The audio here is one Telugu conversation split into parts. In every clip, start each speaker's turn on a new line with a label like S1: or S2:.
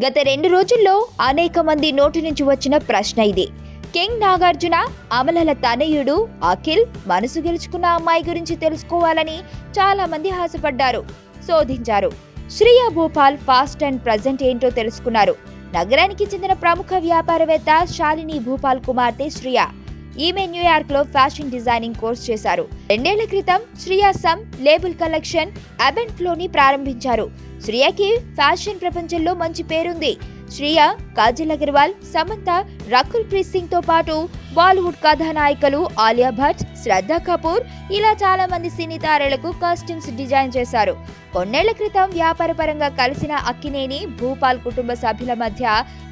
S1: గత 2 రోజుల్లో అనేక మంది నోటి నుంచి వచ్చిన ప్రశ్న ఇది. కింగ్ నాగార్జున అమలల తనయుడు అఖిల్ మనసు గెలుచుకున్న అమ్మాయి గురించి తెలుసుకోవాలని చాలా మంది ఆశపడ్డారు, శోధించారు. Shriya Bhupal past and present ఏంటో తెలుసుకున్నారు. నగరానికి చెందిన ప్రముఖ వ్యాపారవేత్త శాలిని భూపాల్ కుమార్తె శ్రియా. ఈమె న్యూయార్క్ లో ఫ్యాషన్ డిజైనింగ్ కోర్స్ చేశారు. 2 ఏళ్ల క్రితం శ్రియా సమ్ లేబుల్ కలెక్షన్ అబెంట్ లోని ప్రారంభించారు. శ్రియాకి ఫ్యాషన్ ప్రపంచంలో మంచి పేరుంది. శ్రియా, కాజల్ అగర్వాల్, సమంత, రకుల్ ప్రీత్ సింగ్ తో పాటు బాలీవుడ్ కథానాయికలు ఆలియా భట్, శ్రద్ధా కపూర్ ఇలా చాలా మంది సినీ తారలకు కాస్ట్యూమ్స్ డిజైన్ చేశారు. కొన్నేళ్ల క్రితం వ్యాపారపరంగా కలిసిన అక్కినేని భూపాల్ కుటుంబ సభ్యుల మధ్య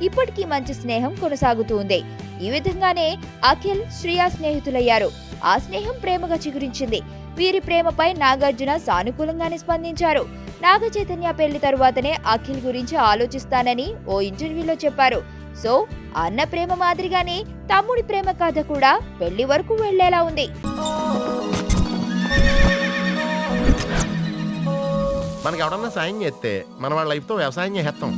S1: ఇప్పటికీ మంచి స్నేహం కొనసాగుతుంది. ఈ విధంగానే అఖిల్, శ్రియా స్నేహితులయ్యారు. ఆ స్నేహం ప్రేమగా చిగురించింది. వీరి ప్రేమపై నాగార్జున సానుకూలంగానే స్పందించారు. నాగ చైతన్య పెళ్లి తరువాతనే అఖిల్ గురించి ఆలోచిస్తానని ఓ ఇంటర్వ్యూలో చెప్పారు. సో అన్న ప్రేమ మాదిరిగానే తమ్ముడి ప్రేమ కథ కూడా పెళ్లి వరకు వెళ్లేలా ఉంది.
S2: మనకి ఎవడన్నా సాయం చేస్తే మన వాళ్ళ లైఫ్తో వ్యవసాయం చేస్తాం.